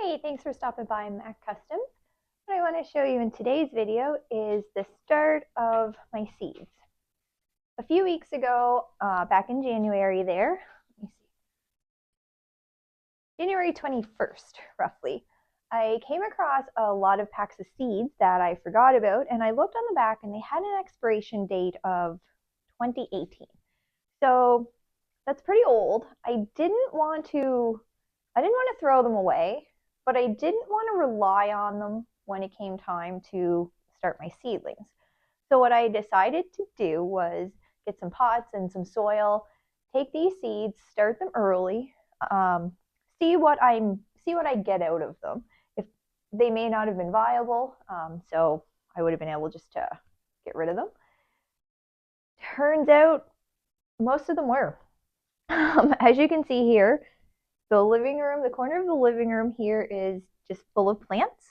Hi, thanks for stopping by MacCustoms. What I want to show you in today's video is the start of my seeds. A few weeks ago, back in January there, let me see, January 21st, roughly, I came across a lot of packs of seeds that I forgot about, and I looked on the back and they had an expiration date of 2018. So that's pretty old. I didn't want to throw them away, but I didn't want to rely on them when it came time to start my seedlings. So what I decided to do was get some pots and some soil, take these seeds, start them early, see what I get out of them. If they may not have been viable, so I would have been able just to get rid of them. Turns out most of them were. As you can see here, the living room, the corner of the living room here is just full of plants.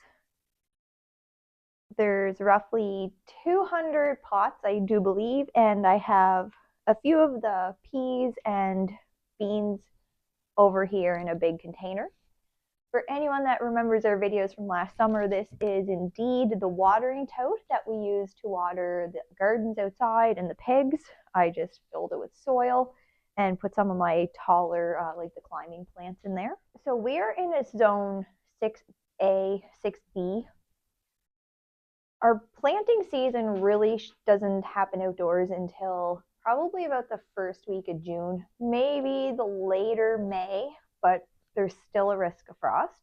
There's roughly 200 pots, I do believe, and I have a few of the peas and beans over here in a big container. For anyone that remembers our videos from last summer, this is indeed the watering tote that we use to water the gardens outside and the pigs. I just filled it with soil and put some of my taller, like the climbing plants in there. So we're in a zone 6A, 6B. Our planting season really doesn't happen outdoors until probably about the first week of June, maybe the later May, but there's still a risk of frost.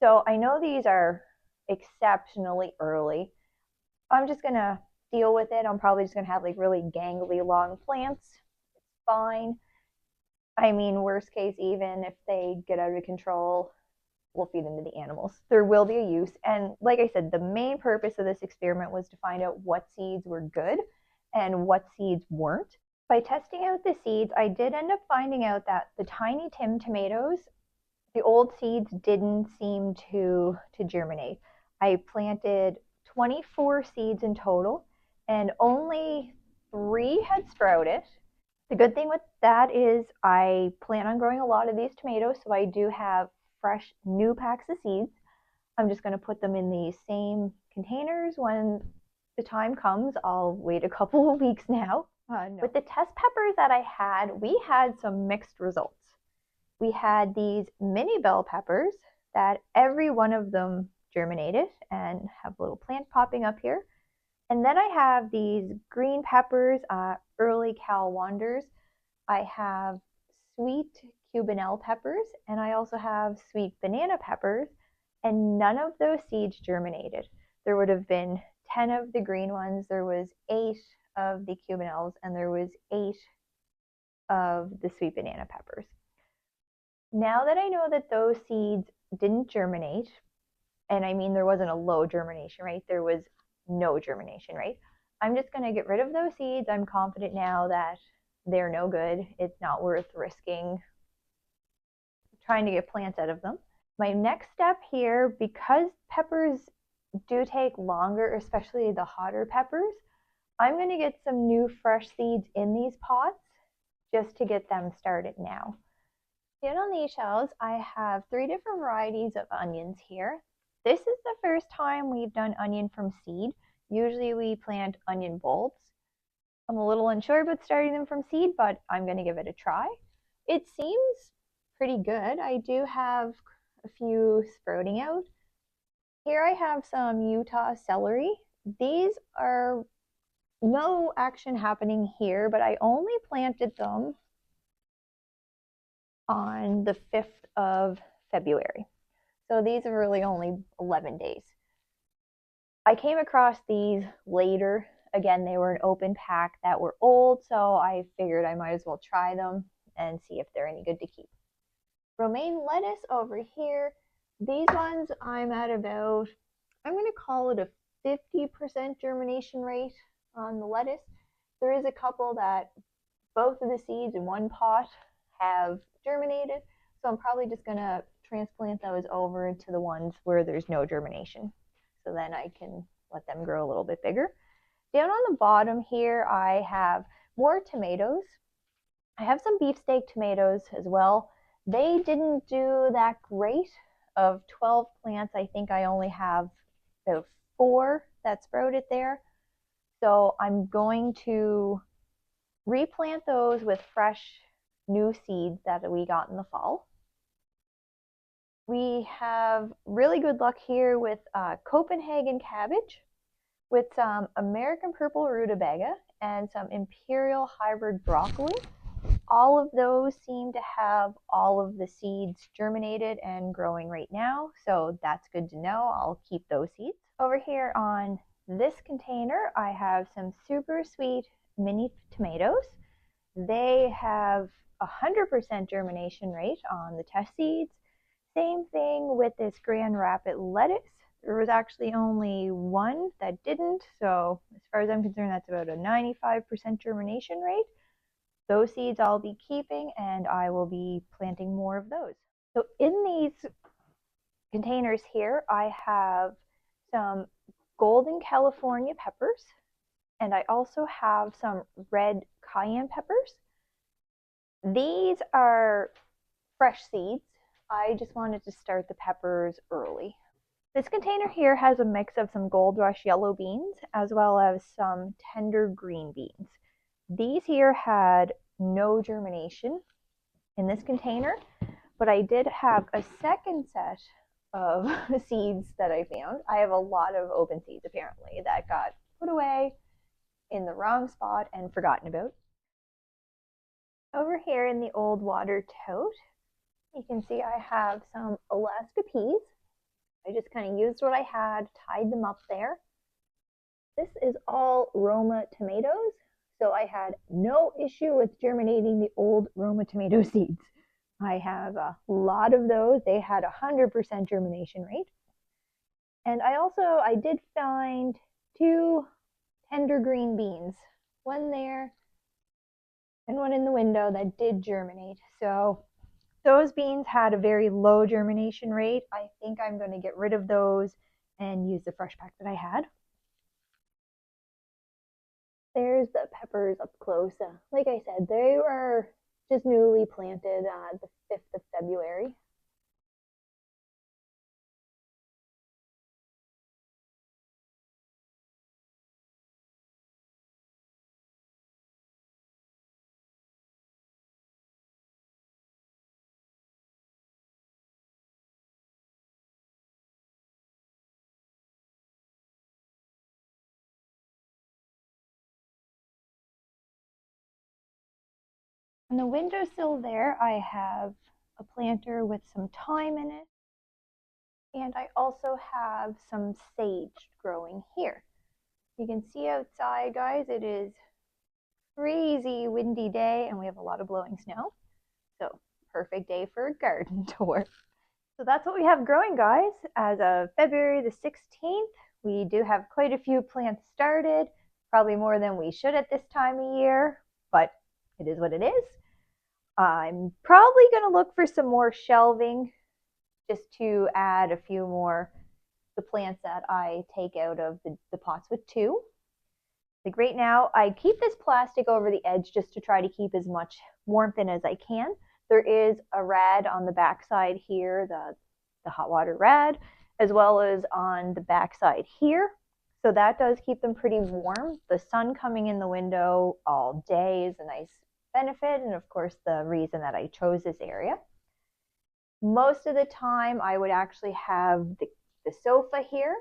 So I know these are exceptionally early. I'm just gonna deal with it. I'm probably just gonna have like really gangly long plants. It's fine. I mean, worst case, even if they get out of control, we'll feed them to the animals. There will be a use. And like I said, the main purpose of this experiment was to find out what seeds were good and what seeds weren't. By testing out the seeds, I did end up finding out that the Tiny Tim tomatoes, the old seeds didn't seem to germinate. I planted 24 seeds in total, and only 3 had sprouted. The good thing with that is I plan on growing a lot of these tomatoes, so I do have fresh new packs of seeds. I'm just going to put them in these same containers when the time comes. I'll wait a couple of weeks now. No. With the test peppers that I had, we had some mixed results. We had these mini bell peppers that every one of them germinated and have a little plant popping up here. And then I have these green peppers, early Cal Wonders. I have sweet Cubanelle peppers, and I also have sweet banana peppers, and none of those seeds germinated. There would have been 10 of the green ones, there was 8 of the Cubanelles, and there was 8 of the sweet banana peppers. Now that I know that those seeds didn't germinate, and I mean there wasn't a low germination rate, there was no germination rate, I'm just going to get rid of those seeds. I'm confident now that they're no good. It's not worth risking trying to get plants out of them. My next step here, because peppers do take longer, especially the hotter peppers, I'm going to get some new fresh seeds in these pots just to get them started now. Down on these shelves, I have 3 different varieties of onions here. This is the first time we've done onion from seed. Usually we plant onion bulbs. I'm a little unsure about starting them from seed, but I'm going to give it a try. It seems pretty good. I do have a few sprouting out. Here I have some Utah celery. These are no action happening here, but I only planted them on the 5th of February. So these are really only 11 days. I came across these later. Again, they were an open pack that were old, so I figured I might as well try them and see if they're any good to keep. Romaine lettuce over here. These ones I'm at about, I'm going to call it a 50% germination rate on the lettuce. There is a couple that both of the seeds in one pot have germinated, so I'm probably just going to transplant those over into the ones where there's no germination. So then I can let them grow a little bit bigger. Down on the bottom here, I have more tomatoes. I have some beefsteak tomatoes as well. They didn't do that great. of 12 plants, I think I only have about 4 that sprouted there. So I'm going to replant those with fresh new seeds that we got in the fall. We have really good luck here with Copenhagen cabbage, with some American purple rutabaga, and some imperial hybrid broccoli. All of those seem to have all of the seeds germinated and growing right now, so that's good to know. I'll keep those seeds. Over here on this container, I have some super sweet mini tomatoes. They have 100% germination rate on the test seeds. Same thing with this Grand Rapid lettuce. There was actually only one that didn't, so as far as I'm concerned, that's about a 95% germination rate. Those seeds I'll be keeping, and I will be planting more of those. So in these containers here, I have some golden California peppers, and I also have some red cayenne peppers. These are fresh seeds. I just wanted to start the peppers early. This container here has a mix of some Gold Rush yellow beans as well as some tender green beans. These here had no germination in this container, but I did have a second set of seeds that I found. I have a lot of open seeds apparently that got put away in the wrong spot and forgotten about. Over here in the old water tote, you can see I have some Alaska peas. I just kind of used what I had, tied them up there. This is all Roma tomatoes, so I had no issue with germinating the old Roma tomato seeds. I have a lot of those. They had 100% germination rate. And I did find 2 tender green beans, one there and one in the window that did germinate. So those beans had a very low germination rate. I think I'm going to get rid of those and use the fresh pack that I had. There's the peppers up close. Like I said, they were just newly planted the 5th of February. On the windowsill there, I have a planter with some thyme in it. And I also have some sage growing here. You can see outside, guys, it is crazy windy day and we have a lot of blowing snow. So perfect day for a garden tour. So that's what we have growing, guys. As of February the 16th, we do have quite a few plants started, probably more than we should at this time of year, but it is what it is. I'm probably going to look for some more shelving just to add a few more the plants that I take out of the pots with 2. Like right now, I keep this plastic over the edge just to try to keep as much warmth in as I can. There is a rad on the back side here, the hot water rad, as well as on the back side here. So that does keep them pretty warm. The sun coming in the window all day is a nice benefit, and of course the reason that I chose this area. Most of the time I would actually have the sofa here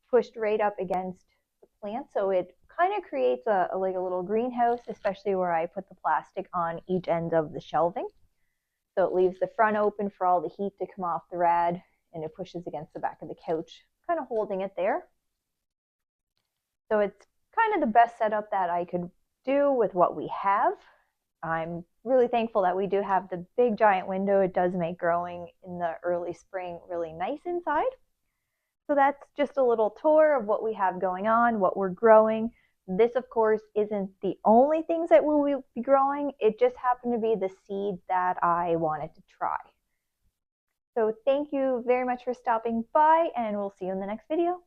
pushed right up against the plant, so it kind of creates like a little greenhouse, especially where I put the plastic on each end of the shelving. So it leaves the front open for all the heat to come off the rad, and it pushes against the back of the couch, kind of holding it there. So it's kind of the best setup that I could do with what we have. I'm really thankful that we do have the big giant window. It does make growing in the early spring really nice inside. So that's just a little tour of what we have going on, what we're growing. This, of course, isn't the only things that we will be growing. It just happened to be the seed that I wanted to try. So thank you very much for stopping by, and we'll see you in the next video.